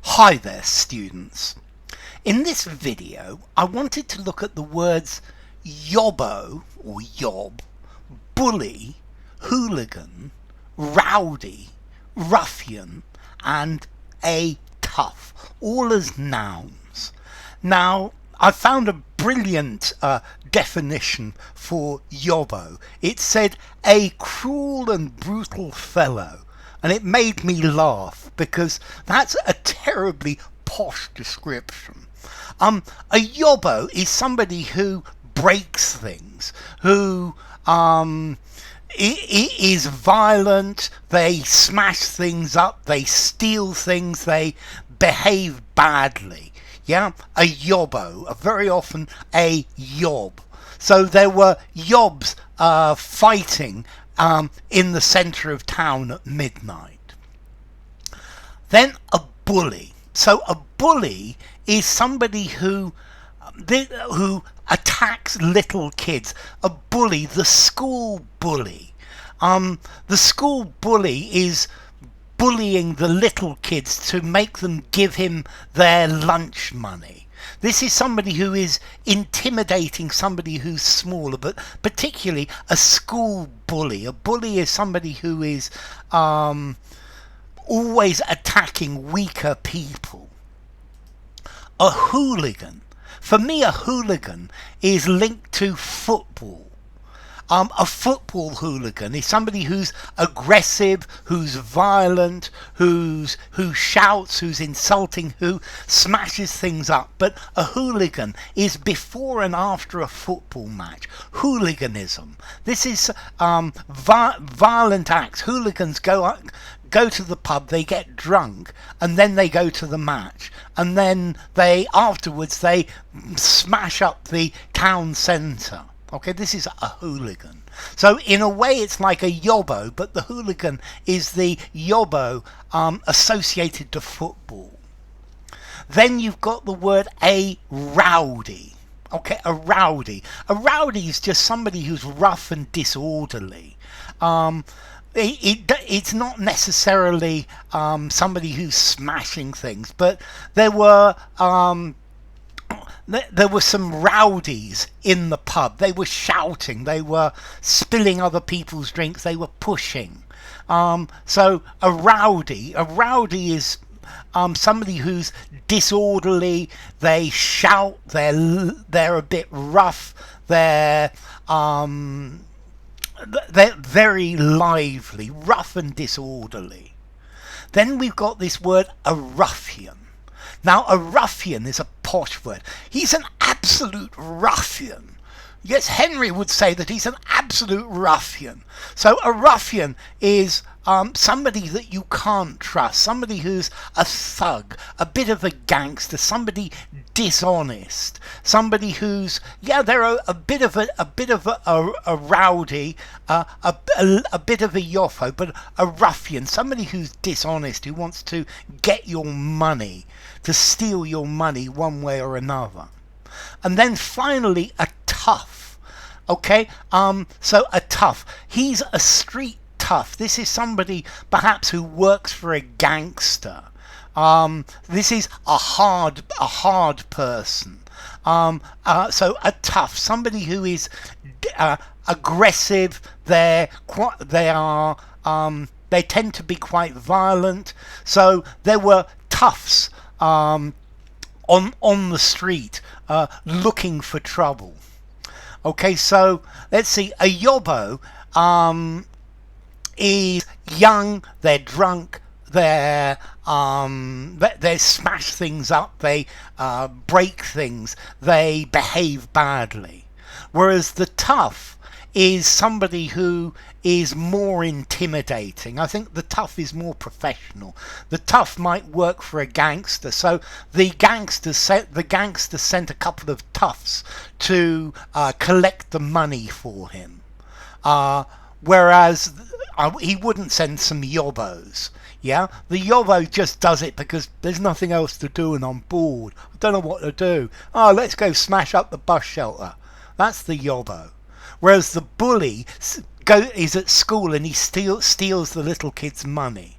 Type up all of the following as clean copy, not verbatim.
Hi there, students. In this video I wanted to look at the words yobbo or yob, bully, hooligan, rowdy, ruffian and a tough, all as nouns. Now I found a brilliant definition for yobbo. It said a cruel and brutal fellow, and it made me laugh because that's a terribly posh description. A yobbo is somebody who breaks things, who is violent, they smash things up, they steal things, they behave badly. Yeah, a yobbo, very often a yob. So there were yobs fighting in the centre of town at midnight. Then a bully. So a bully is somebody who attacks little kids. A bully, the school bully. The school bully is bullying the little kids to make them give him their lunch money. This is somebody who is intimidating somebody who's smaller, but particularly a school bully. A bully is somebody who is always attacking weaker people. A hooligan. For me, a hooligan is linked to football. A football hooligan is somebody who's aggressive, who's violent, who shouts, who's insulting, who smashes things up. But a hooligan is before and after a football match. Hooliganism. This is violent acts. Hooligans go to the pub, they get drunk, and then they go to the match, and then afterwards they smash up the town centre. Okay, this is a hooligan. So in a way it's like a yobbo, but the hooligan is the yobbo associated to football. Then you've got the word a rowdy. Okay, a rowdy. A rowdy is just somebody who's rough and disorderly. It's not necessarily somebody who's smashing things, but there were some rowdies in the pub. They were shouting, they were spilling other people's drinks, they were pushing. So a rowdy is somebody who's disorderly, they shout, they're a bit rough, they're very lively, rough and disorderly. Then we've got this word a ruffian. Now a ruffian is a posh word. He's an absolute ruffian. Yes, Henry would say that he's an absolute ruffian. So a ruffian is somebody that you can't trust, somebody who's a thug, a bit of a gangster, somebody dishonest, somebody who's they're a bit of a rowdy, a bit of a yoffo, but a ruffian, somebody who's dishonest, who wants to get your money, to steal your money one way or another. And then finally a tough. Okay, so a tough, he's a street tough. This is somebody perhaps who works for a gangster. This is a hard person. So a tough, somebody who is aggressive. They tend to be quite violent. So there were toughs on the street looking for trouble. Okay, so let's see. A yobbo is young, they're drunk, they smash things up, they break things, they behave badly. Whereas the tough is somebody who is more intimidating. I think the tough is more professional. The tough might work for a gangster, so the gangster sent a couple of toughs to collect the money for him. Whereas he wouldn't send some yobbos. Yeah, the yobbo just does it because there's nothing else to do and I'm bored. I don't know what to do. Oh, let's go smash up the bus shelter. That's the yobbo. Whereas the bully is at school and he steals the little kid's money.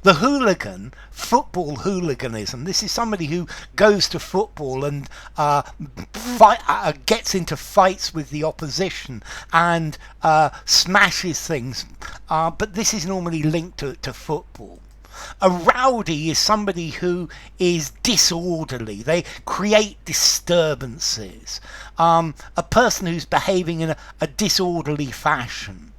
The hooligan, football hooliganism, this is somebody who goes to football and gets into fights with the opposition and smashes things, but this is normally linked to football. A rowdy is somebody who is disorderly. They create disturbances. A person who's behaving in a disorderly fashion.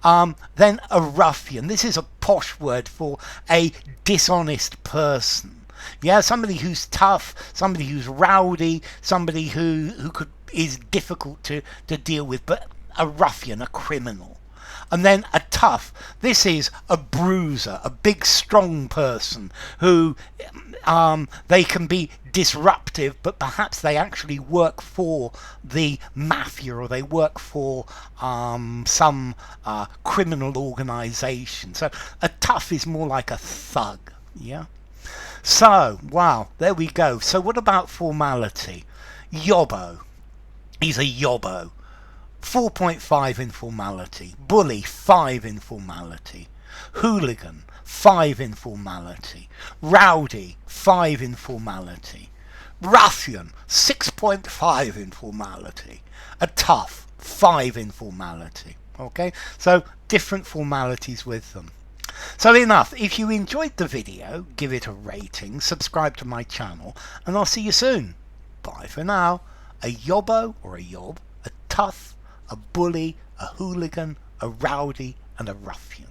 Then a ruffian. This is a posh word for a dishonest person. Yeah, somebody who's tough, somebody who's rowdy, somebody who is difficult to deal with, but a ruffian, a criminal. And then a tough. This is a bruiser, a big strong person who they can be disruptive, but perhaps they actually work for the mafia or they work for some criminal organization. So a tough is more like a thug. Yeah. So wow, there we go. So what about formality? Yobbo. He's a yobbo. 4.5 in formality. Bully, 5 in formality. Hooligan, 5 in formality. Rowdy, 5 in formality. Ruffian, 6.5 in formality. A tough, 5 in formality. Okay, so different formalities with them. So enough. If you enjoyed the video, give it a rating, subscribe to my channel, and I'll see you soon. Bye for now. A yobbo or a yob, a tough, a bully, a hooligan, a rowdy, and a ruffian.